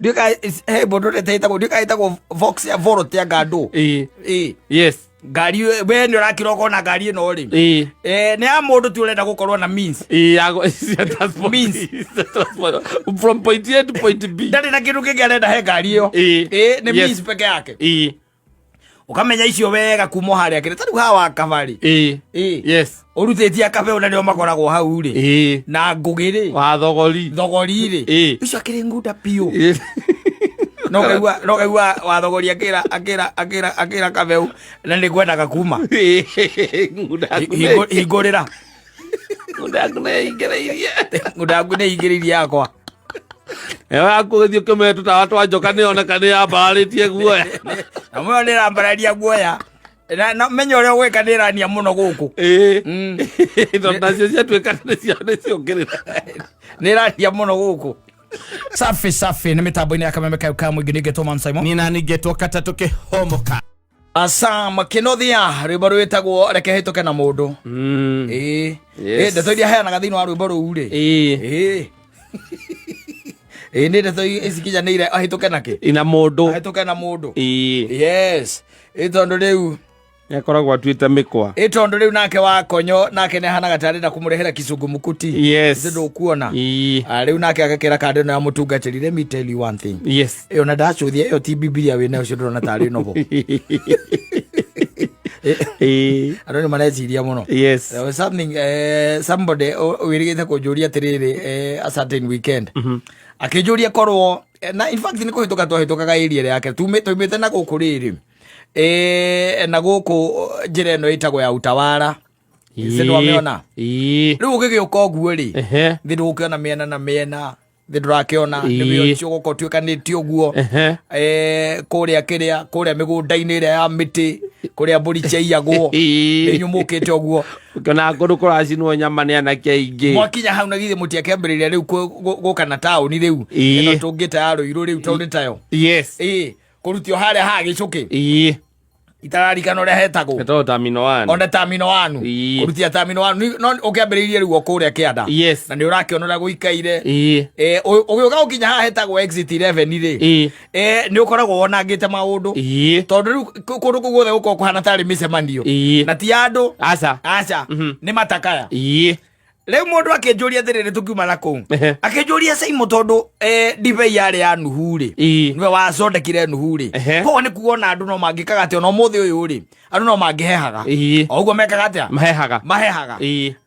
Ndika bodo retaita go ndika itago Vox ya Volt ya gado. Yes. Ngari we ni urakiroko na ngari ino ri. Ni a mundu ti urenda gukorwo na means. Yago transport means from point A to point B. Ndari na kindu kingi arenda he ngari iyo. Ni means peke yake. Ukamenya icio wega kuma haria kire tari hawa kabari. Yes. Urutetia kabe una ndio makoragwo hau ri. Na ngugi ri. Wa thogori ri. Icio akire nguda pio. No kaigua wa thogori akira kabeu na ni gwenda kuma. Hingurira. Nguda ngune igiriria yakwa. Ewa akugithio kemetu ta watu ajoka ni onekane ambaritie guoya. Na mwe ni ambararia guoya. Na menyo ria gwekanirania muno guku. Tonda cia twekane cia ngirira. Ni rania muno guku. Safi ni mitambo-ini ya Kameme ka mwingi nigetwo Man Simon. Ni na nigetwo Katatu Kihomoka. Asa makinothia rwimbo rwitagwo reke hituke na mundu. Ndeto iria heanaga thiini wa rwimbo ruu ri. Ni ndeto isikinyanire ahituke naki ina mundu ahituke na mundu. Yes. Itondo riu yakoragwo atuite mikwa. Itondo riu nake wa konyo nake ne hana gatari na kumurehera kisugu mukuti. Yes. Ndo kuona. Riu nake agakira kande no ya mutungatiri. Let me tell you one thing. Yes. Yo na ndacuthia yo ti Biblia we na ucio ndona tari novo. Aroni maneciria muno. Yes. There was something somebody wirigite kujuria tiriri a certain weekend. Akijuria korwo na in fact ni kuhituka twahitukaga area yake tumite na gukuriri. Na guku njira eno itagwo ya Utawala. Sindo wameona. Riu ugigiuka oguo ri. Thindo ukiona miena na miena. Thindo rakiona nibio cio guko twikaniti oguo. Kuria migunda-ini ria ya miti, kuria mburi ciaiyagwo. Ninyumukite oguo. Kana nguru kuracinwo nyama ni anake aingi. Mwakinya hau na githe muti akĩambĩrĩria riu guka na tauni riu. Ino tungita ya Ruiru riu tauni tayo. Yes. Kurutio haria ha gicuki. Itararikana uria hetagwo. Eto Terminal 1. Ona Terminal 1. Kurutia Terminal 1 no ukiambĩrĩria riu okuria kianda. Yes. Na ni urakiona ura guikaire. Ugiuka ukinya ha hetagwo exit 11 ri. Ni ukoragwo wonangite maundu. Tondu riu kundu kuguothe guko kuhana tari micemanio. Na ti andu. Aca. Ni matakaya. Leo mundu akinjuria thirire tukiuma na kuu. Akinjuria Simon tondu ndibei yari ya nuhu ri. Niwe wacondekire nuhu ri. Ko ni kuona andu no mangikaga ati ona muthi uyu ri. Andu no mangihehaga. Oguo mekaga atia? Mahehaga.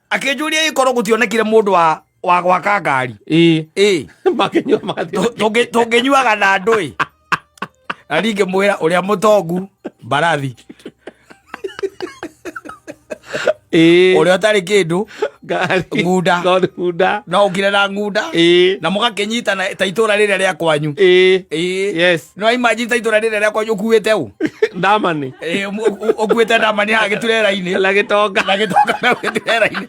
Akinjuria ikorwo gutionekire mundu wa gwaka ngari. Makinywa magathi. Tunginyuaga na andu i. Aringe mwira uria mutongu Mbarathi. Uria utari kindu nguda no ukire na nguda na mugakinyita na taitura riria ria kwanyu. Yes. No imagine taitura riria ria kwanyu ukuite u ndamani. Ukuite ndamani ha giturera-ini la gitoka na giturera-ini.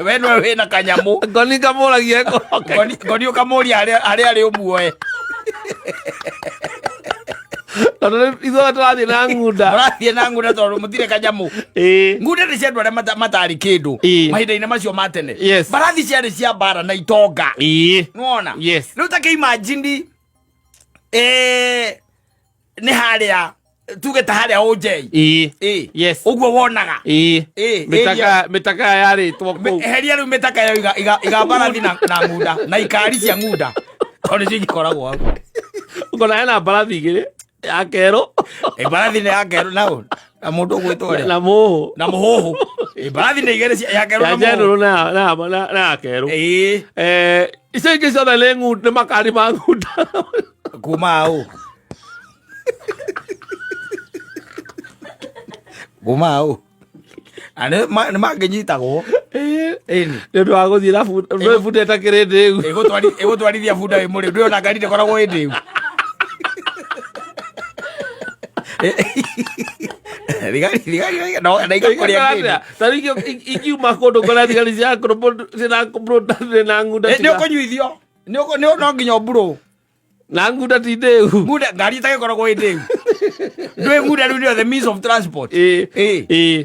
We no we na kanyamu ngoni kamuragie ngoni ukamuria aria ari umuoe. Izo twathi na nguda. Twathi na nguda tondu mutire kanyamu. Nguda ni cia andu aria matari kindu. Mahinda-ini macio matene. Mbarathi ciari cia mbara na itonga. Nuona? Riu take imagine ni haria tuge ta haria ojei. Yes. Uguo wonaga. Mitaka yari twoko. Heria riu mitaka yo iga mbarathi na nguda na ikari cia nguda. Tondu cingikoragwo hau. Ukona hena mbarathi igiri. Ya kero. Mbarathi ni ya kero nao. Na mundu gwitwo ri. Na muhu. Mbarathi ni igiri ya kero na muhu. Ya kero na kero. Icio ingĩ ciothe nĩ nĩ makari ma nguda. Kuma au. Kuma au. Ane nĩ manginyitagwo. Nĩ ũndũ wa gũthiĩ bunda ĩtakĩrĩ ndĩu. Ĩgũtwarithia bunda ĩ mũrĩu. Ndĩrona ngari ndĩkoragwo ĩ ndĩu. Thigari no na igakuria ngiri. Tarikio ikiuma kundu kora thigari cia cina kumbruta na nguda. Ni ukunyuithio. No nginya mburu. Na nguda ti ndeu. Nguda ngari itagikoragwo ĩ ndeu. Ndwe nguda riu the means of transport.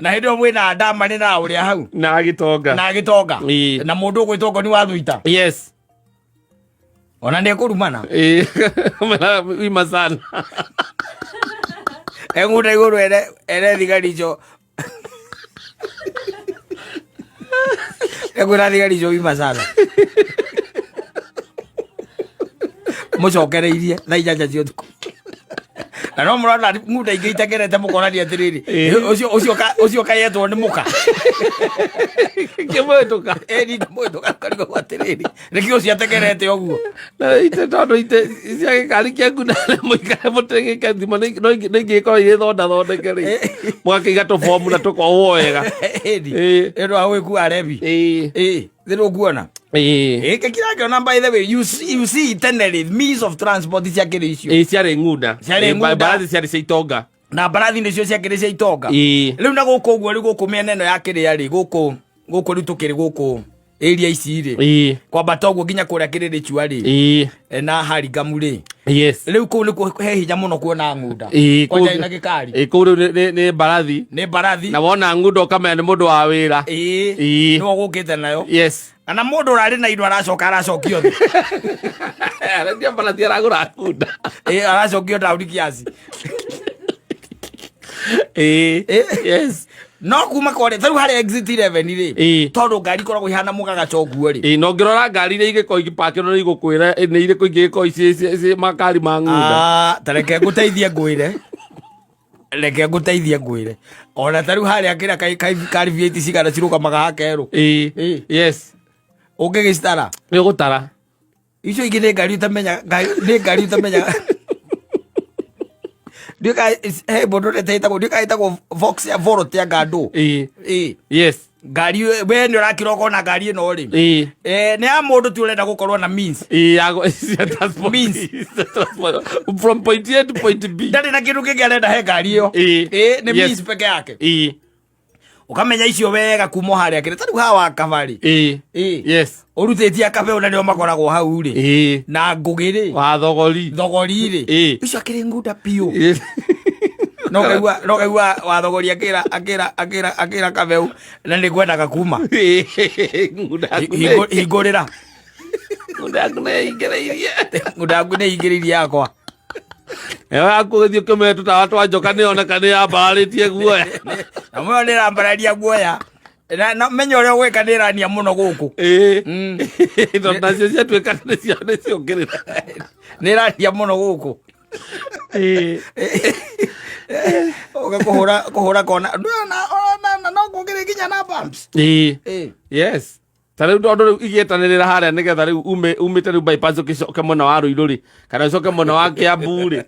Na hindu mwina ndamani na uria hau. Na gitonga. Na mundu gwitwo ngoni wa thuita. Yes. Ona nä kå rumana wima sana eng'unda igå rå ere thigarico eng'unda thigarico wima sana må cokereirie tha inyanya cia å tukå na no må rona ng'unda ingä itekerete må konania atä rä rä å cio kayetwo nä må ka kä mwä tå ka mwä tå karigwo atä rä rä nä kä å ciatekerete å guo tondå itä cia gä kari kä ngunda må ikare må tä gä thimo nä ingä korwo igä thondeke rä mwakä iga tå bomu na tå korwo wega ä ndå wa gå gä kua rebi thä rå nguona kä kä ona by the way you see tenere means of transport ciakä rä icio ciarä ng'unda mbarathi ciarä cia itonga na mbarathi nä cio ciakä rä cia itonga rä u na gå kå å guo rä gå kå mä ena ä no yakä rä arä gå kå rä u tå kä rä gå kå area ici rä kwambata å guo nginya kå rä a kä rä rä cua rä na haringamu rä rä u kå u nä kå he hinya må no kuona ng'unda kwanja na gä kari kå u rä u nä mbarathi na wona ng'unda å kamenya nä må ndå wa wä ra nä wo gå kä te nayo kana må ndå å rarä na indo aracokio thä mbarathi aragå ra ng'unda aracokio ndauri kiaci no kuma kore tharu harä exit 11 rä tondå ngari koragwo ihana må gagacoguo rä no ngä rora ngari iria igä korwo igä no igå kwä ra nä irä kå ingä korwo ici makari ma ng'unda ta reke ngå teithie ngwä re ona tarä u harä a kä ra kariviati cigana cirå kamaga hakerå å ngä gä citara nä å gå tara icio ingä nä ngari utamenya he må ndå retetagwo ndiå kaätagwo vox ya vorot ya ngandå ngari we nä å rakä roka ona ngari ä no rä nä ya må ndå ti å renda gå korwo na ndarä na kä ndå kä ngä arenda he ngari ä yo nä means peke yake å kamenya icio wega kuma harä a kä rä tarä u haha wa kabarä å rutä tie akabe ona nä o makoragwo hau rä na ngå gä rä wa thogori rä icio akä rä ngunda piå no kaigua wa thogori akä ra kabeu na nä ngwendaga kuma hingå rä ra ngunda yaku nä ingä rä irie yakwa akå gä thiä å kä metå tawa twa njoka nä oneka nä yambararä tie guoya na mä nä rambararia guoya na menya å rä a å gwä ka nä rania må no gå kå nacio ciatuä ka nä ciongä rä ra nä rania må no gå kå kå hå ra kona no ngå gä rä nginya na ta rä u tondå rä u igätanä rä ra harä a nä getha rä u umä te rä u bypass å kä coke mwena wa rå irå rä kana å coke mwena wa kä ambu rä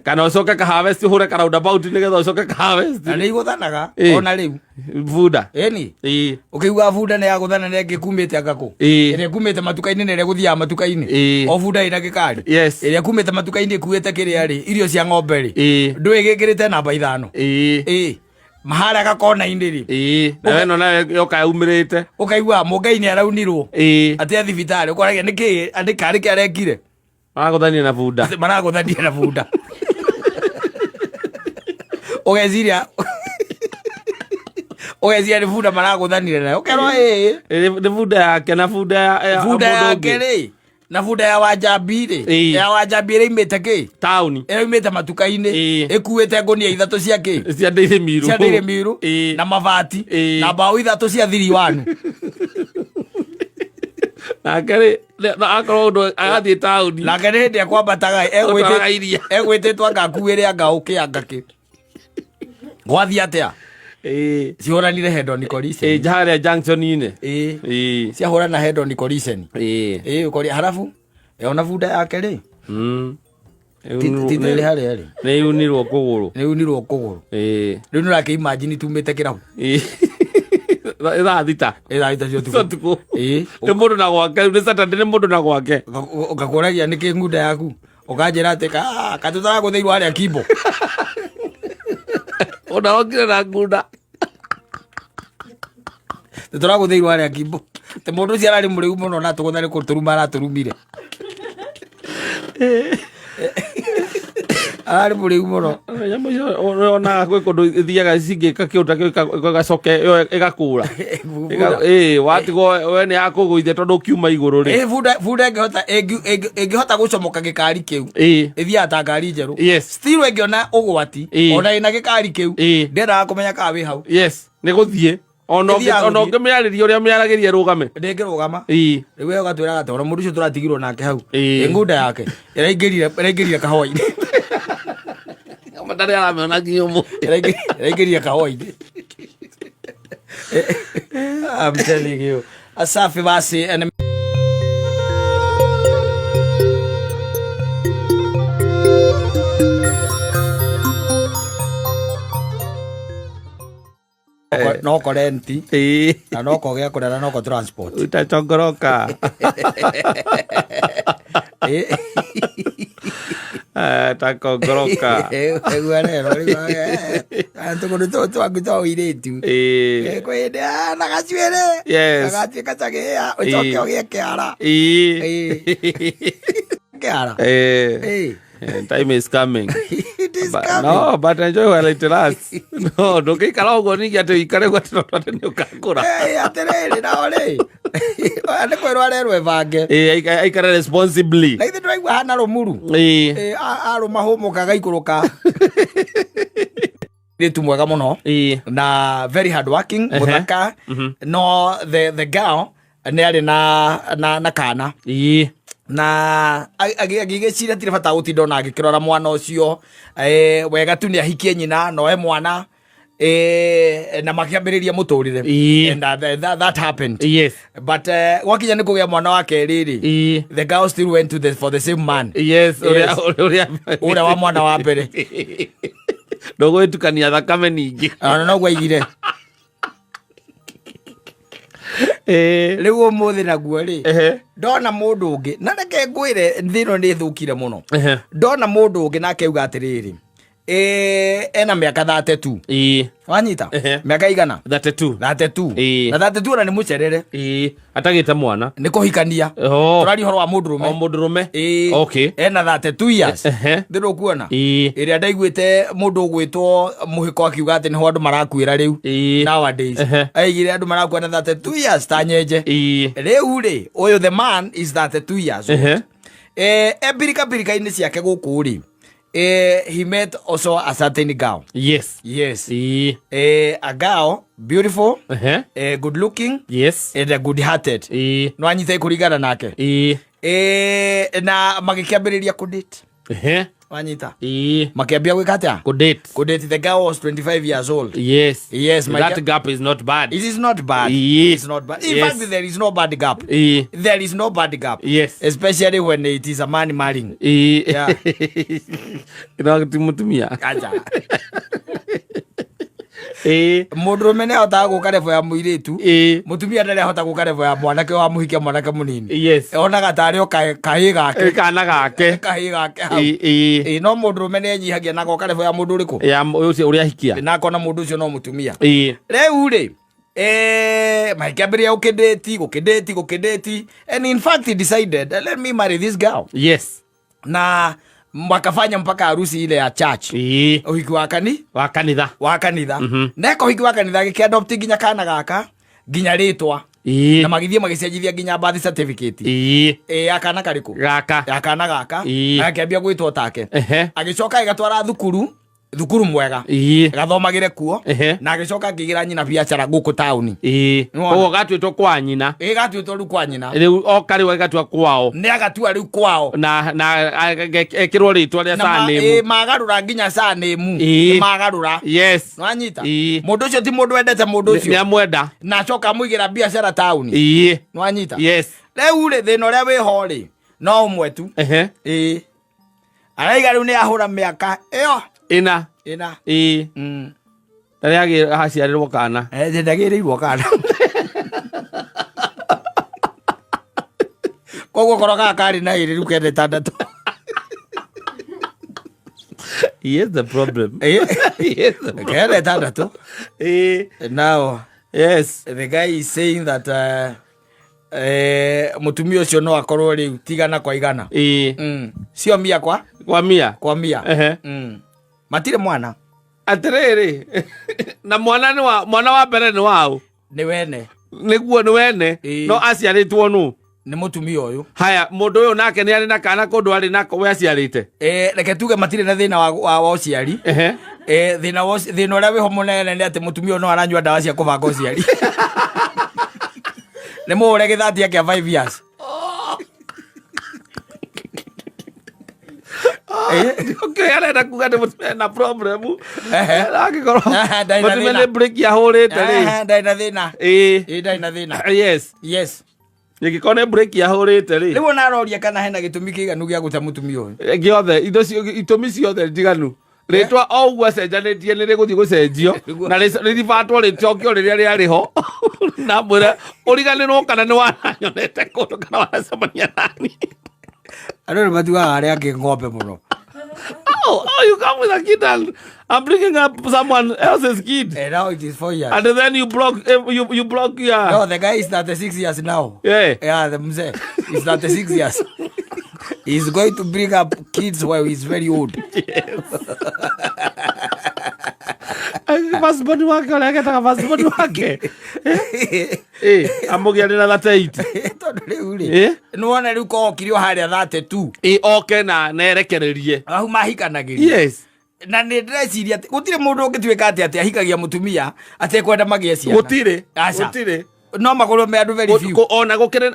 kana å coke kahavesti å hå re karoundabout nä getha å coke kahavesti na nä igå thanaga ona rä u bunda eni å kä igua bunda nä yagå thana nä ngä kumä te angakå ä rä a kumä te matuka-inä nä ä rä a gå thiaga matuka-inä o bunda ä na gä kari ä rä a kumä te matuka-inä ä kuä te kä rä a rä irio cia ng'ombe rä ndå ä gä kä rä te namba 5 maharä gakona-inä rä nawe no nawe yoka umä rä te å kaigua må ngai nä araunirwo atä a thibitarä å koragia nä karä kä arekire maragå thania na bunda maragå thania na bunda å geciria nä bunda maragå thanire nayo å kerwo nä bunda yake na bunda yake rä na bunda ya Wanjambi rä ya Wanjambi rä imä te kä taåni ä imä te matuka-inä ä kuä te ngånia 3 cia kä cia ndäirä miru na mabati na mbao 3 cia thiri wanu nake rä akorwo ndå agathiä taåni nake nä hä ndä a kwambataga egwä tä two angakuä rä anga å kä anga kä gwathiä atä a cihå ranire harä junction-inä ciahå rana å koria harabu ona bunda yake rä tithä rä harä a rä nä yunirwo kå gå rå rä u nä rakä imagine tumä te kä rabu thaa thita cio tukå nä må ndå na gwake nä Saturday nä må ndå na gwake ngakå ragia nä kä ngunda yaku å kanjä ra atä katå taragå thä irwo harä a kimbo ona okire na ngunda tå ragå thä irwo harä a kimbo tä må ndå å cio ararä må rä u må no natå gå thanä kå tå ruma aratå rumire ararä må rä u må no Nyamũ icio ona gwĩ kũndũ ithiaga cingĩka kĩũnda gĩgacoke ĩgakũra. Watigwo we nĩ yakũgũithia tondũ ũkiuma igũrũ rĩ. Bunda ĩngĩhota gũcomoka gĩkari kĩu ĩthiaga ta ngari njerũ. Still ĩngĩona ũgwati ona ĩna gĩkari kĩu ndendaga kũmenya kana wĩ hau. Nĩ gũthiĩ ona ũngĩmĩarĩria ũrĩa mĩaragĩria rũgame ndĩngĩrũgama. Rĩu we ũgatwĩraga tondũ mũndũ ũcio tũratigirwo nake hau ngunda yake ĩraingĩrire kahũa-inĩ. Ndarĩ aramĩona nginya ũmũthĩ ĩraingĩrire kahũa-inĩ. I'm telling you. Asafi basi no korenti na no kogea kurera no ko transport utachongoroka. Takongoroka egwarero antu kundu twakuto iretu kwende na gaciere gatuika tagia ucoke ogie kiara kiara. Time is coming. It is coming. No, but enjoy while it lasts. No, ndũngĩikara ũguo ningĩ atĩ ũikare ũgatĩra atĩ nĩ ũgakũra. Atĩrĩrĩ naorĩ nĩ kwĩrwo arerwo ebange aikare responsibly. Na ithe ndĩraigua hana rũmuru arũma hũmũka agaikũrũka. Nĩtu mwega mũno na very hard working mũthaka. No the girl nĩ arĩ na kana na agĩgĩcira tire bata gũtinda ona agĩkĩrora mwana ũcio wega tu nĩ ahikie nyina no mwana na makĩambĩrĩria mũtũrĩre and that happened. But gwakinya nĩ kũgĩa mwana wake rĩrĩ the girl still went for the same man. Ũrĩa wa mwana wa mbere ndũgwĩtukania thakame ningĩ no gwaigire. Rĩu ũmũthĩ naguo rĩ ndona mũndũ ũngĩ na reke ngwĩre thĩno nĩ thũkire mũno. Ndona mũndũ ũngĩ na akauga atĩrĩrĩ ena mĩaka 32 wanyita mĩaka igana 32 na 32 ona nĩ mũcerere atagĩte mwana nĩ kũhikania tũrari ũhoro wa mũndũrũme ena 32 years ndĩrũ kuona ĩrĩa ndaiguĩte mũndũ ũgwĩtwo mũhĩko akiuga atĩ nĩho andũ marakuĩra rĩu nowadays aigire andũ marakuĩra na 32 years ta nyenje. Rĩu rĩ ũyũ the man is 32 years old. Birika-inĩ ciake gũkũ rĩ he met also a certain girl. A girl beautiful, good looking, and good hearted. No anyite kũringana nake na magĩkĩambĩrĩria kudate. Wanyita makiambia gwĩka atĩa kudate. The girl was 25 years old. That gap is not bad. It is not bad. It's not bad. In fact, there is no bad gap. There is no bad gap. Especially when it is a man marrying. Mutumia mũndũrũme nĩ ahotaga gũka revo ya mũirĩtu, mũtumia ndarĩ ahota gũka revo ya mwanake wa mũhikia mwanake mũnini. Onaga tarĩ o kahĩ gake kana gake hau. No mũndũrũme nĩ enyihagia na goka revo ya mũndũ ũrĩkũ ya ũcio ũrĩa hikia na akona mũndũ ũcio no mũtumia. Rĩu rĩ makĩambĩrĩria gũkĩndĩti and in fact he decided let me marry this girl. Na wakafanya mpaka harusi ile ya church. Uhiki wa kanitha. Neka uhiki wa kanitha gĩkĩadopt nginya kana gaka nginya rĩtwa na magithie magĩcenjithia nginya birth certificate akana karĩkũ akana gaka akĩambia gwĩtwo take agĩcoka agatwara thukuru mwega gathomagĩre kuo na agĩcoka akĩgĩra nyina biacara gũkũ taũni. Ũguo gatuĩtwo kwa nyina gatuĩtwo rĩu kwa nyina rĩu oka rĩu agatua kwao nĩ agatua rĩu kwao na ekĩrwo rĩtwa rĩa surname magarũra nginya surname magarũra. Nwanyita mũndũ ũcio ti mũndũ wendete mũndũ ũcio nĩ amwenda na acoka mũigĩra biacara taũni. Nwanyita rĩu rĩ thĩna ũrĩa wĩho rĩ no ũmwe tu araiga rĩu nĩ ahũra mĩaka ĩyo ina ndarĩ haciarĩrwo kana ndagĩrĩirwo kana koguo koroga karĩ na ĩrĩ rĩu kenda 6. Here's the problem. Kenda 6. Now the guy is saying that mutumia ũcio no akorwo rĩu tigana kwa igana. Sio mia kwa mia. matire mwana atiriri na mwana wa mbere ni wao ni wene niguo ni wene no aciaritwo nu ni mutumia uyu haya mundu uyu nake ni ari na kana kundu ari nako we aciarite reke tuge matire na thina wa uciari thina uria wiho munene ni ati mutumia no aranyua ndawa cia kubanga uciari ni muure githati akia 5 years okay arenda kuga na problem akikorwo mutumia ni break ya hurite ri ndai na thina ndai na thina yes Nikikone break ya hurite ri riu naroria kana hena gitumi kiganu gia guta mutumia uyu giothe indo itumi ciothe ndiganu ritwa o ugwa cenjanitie ni riguthi gucenjio na riribatwo ritokio riria riariho na mwira uriganirwo kana ni wananyonete kundu kana wanacemania nani andu matuga aria angi ng'ombe muno. Oh, you come with a kid and I'm bringing up someone else's kid. And now it is 4 years. And then you block your... No, the guy is 36 years now. Yeah, the mzee is 36 years. He's going to bring up kids while he's very old. Yes. Passport wake olegetaga passport wake amugianira 38 tondu riu ri nuona riu ko kirio haria 32 oke na nerekererie ahu mahikanagiria yes na ni ndreciria ati gutire mundu ungituika ati ahikagia mutumia atekwenda magie ciana gutire no magoro me andu very few ona gukire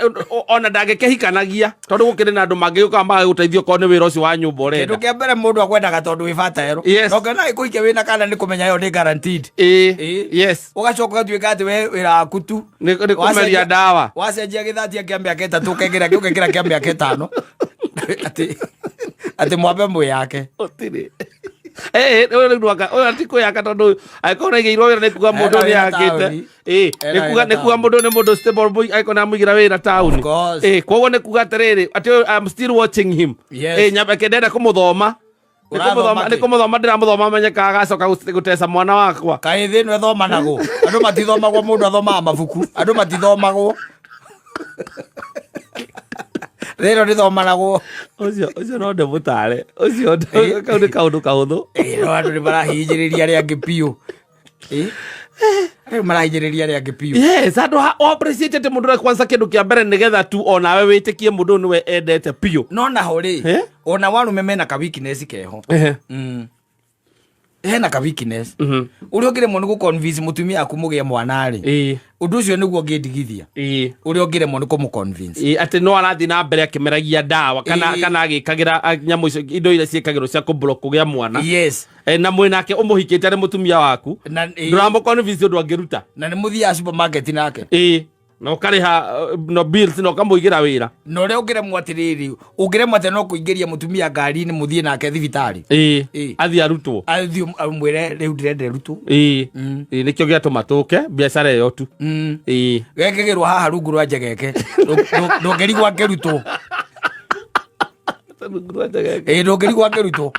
ona ndangekehikanagia tondu gukire na andu mangiuka magaguteithio ko ni wira ucio wa nyumba urenda kindu kia mbere mundu akwendaga tondu wi fatero no kana ikuike wina kana ni kumenya yo ni guaranteed yes ugacoka gatuika ati we wira akutu ni kumeria dawa wacenjia githatia kia miaka 3 ukengera kia miaka 5 ati mwambe mwe yake utire oyo atiko yaka tondu aikona igirwo wira nikuga mundu ni yakite nikuga mundu ni mundu stable boy aikona muigira wira town koguo nikuga atiriri ati I'm still watching him nyamba kendenda kumuthoma nikumuthoma ndiramuthoma menyeka agacoka gutesa mwana wakwa kai thino ethomanago andu matithomagwo mundu athomaga mabuku andu matithomagwo rero rithomanagwo ucio no ndimutare ucio kau ni kaundu kahuthu no andu ni marahinjiriria ria angi piu marahinjiriria ria angi piu yes andu appreciate mundu kwanza kindu kia mbere nigetha tu onawe witikie mundu niwe endete piu no naho ri ona warume mena ka weakness keho hena ka weakness uri ogire monu ku convince mutumia akumugia mwana ri undu ucio niguo ngindigithia uri ogire monu ku mu convince ati no arathi na mbere akimeragia dawa kana agikagira nyamu icio indo ile ciekagirwo cia ku block kugia mwana yes na mwinake umuhikite ari mutumia waku nduramu convince undu angiruta na ni muthia supermarket nake no kariha no bills no kamuigira wira no re ugire mwatiriri ugire mwate no kuingiria mutumia ngari ni muthie nake thibitari athi arutwo athi mwire riu ndirende rutwo nikio gia tomatuke biashara yo tu gekegirwo haha rungu rwa njegeke ndongeri gwake rutwo ndongeri gwake rutwo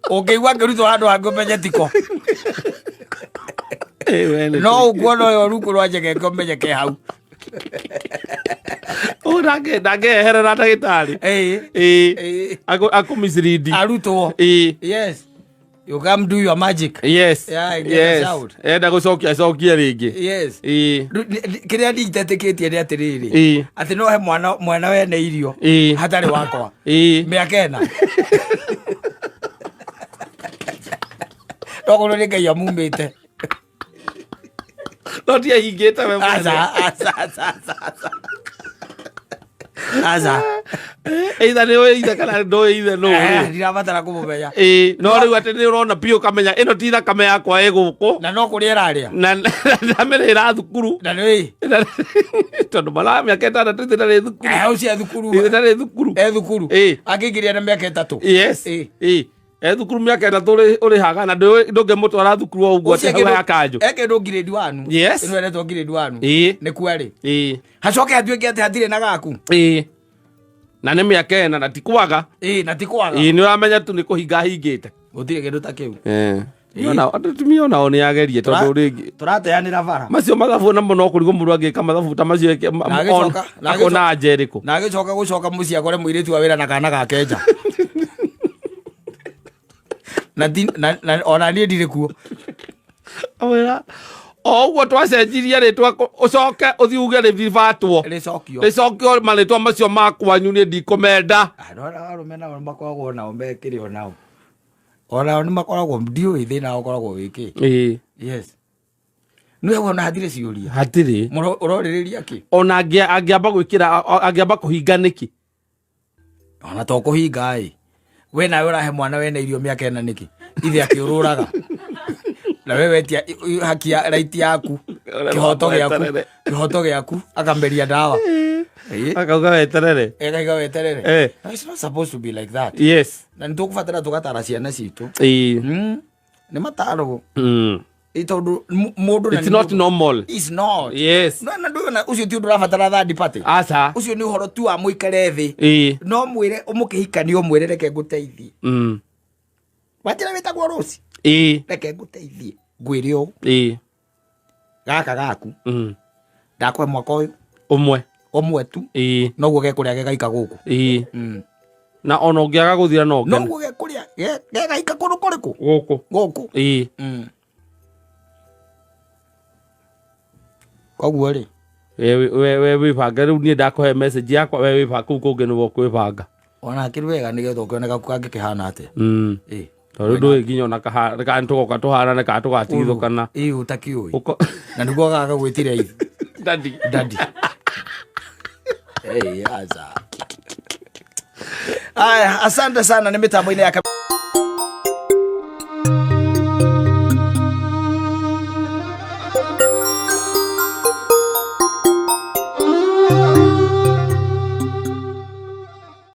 ukigwa ngiruto handu hangu menye tiko no ukuona uyo rungu rwa njegeke umenye ke hau ndageherera ndagitari akumisiridi arutwo yes you come do your magic yes enda gucokia cokia ringi yes kiria nditeteketie ni atiriri ati no he mwana wene irio hatari wakwa miaka ena ndokorwo ni ngai amumite no ti ahingite we aza either ni kana ndo either no ndirabatara kumumenya no riu ati ni urona pio kamenya ino ti thakame yakwa iguku na no kuria iraria na ndamerera thukuru na ni tondu mala miaka 6 ndari thukuru ucia thukuru thukuru akingiria na miaka 3 yes thukuru miaka 3 uri haga na ndunge mutwara thukuru o uguo ati hawa yakanju ndo grade 1 yes ino eretwo grade 1 ni kwari hacoke hatuike ati hatire na gaku na ni miaka ena na tikwaga na tikwaga ni uramenya tu ni kuhinga hingite gutire kindu ta kiu Ona tumio nao ni agerie tondu ringi turateanira bara macio mathabu na muno kurigo muru angika mathabu ta macio akona Jericho na agicoka gucoka muci akore muiritu wa wira na kana ga kenja na ona ni ndire kuo awira ogwo twacenjirie ritwa ucoke uthiuge rivatwo ricokio maritwa macio makwanyu ni ndikomenda ndora rumena makoragwo nao mekirio nao ona ni makoragwo ndio thina ukoragwo wiki yes nĩ wona hathire ciuria hatiri uroririria ki ona angiamba gwikira angiamba kuhinga niki ona to kuhinga we nawe urahe mwana wena irio miaka ena niki ithe akiururaga na wewe tia haki ya right yaku kihoto giaku akamberia dawa akauga weterere it's not supposed to be like that yes na nitukufatira tugatara ciana citu ni mataro itondo mundu it's not normal it's not yes na ndu na ucio ti undu rafatara third party asa ucio ni uhoro tu wa muikare thi no mwire umukihikani umwire reke nguteithie watira witagwo ruci reke nguteithie ngwire o gaka gaku ndakwe mwaka uyu umwe tu no guo gekuria gegaika guku na ono ngiaga guthira no no guo gekuria gegaika kuru kuriku guku koguo ri we wibanga riu nie ndakuhe message yakwa we wibanga kuu kungi niwo kwibanga ona kiri wega nigetha ukioneka kukangi kihana ate tondu ndui nginya ona kana tugoka tuhanane kana tugatigithukana utakiui na niguo gaga gwitire ithi daddy aza aya asante sana ni mitambo-ini ya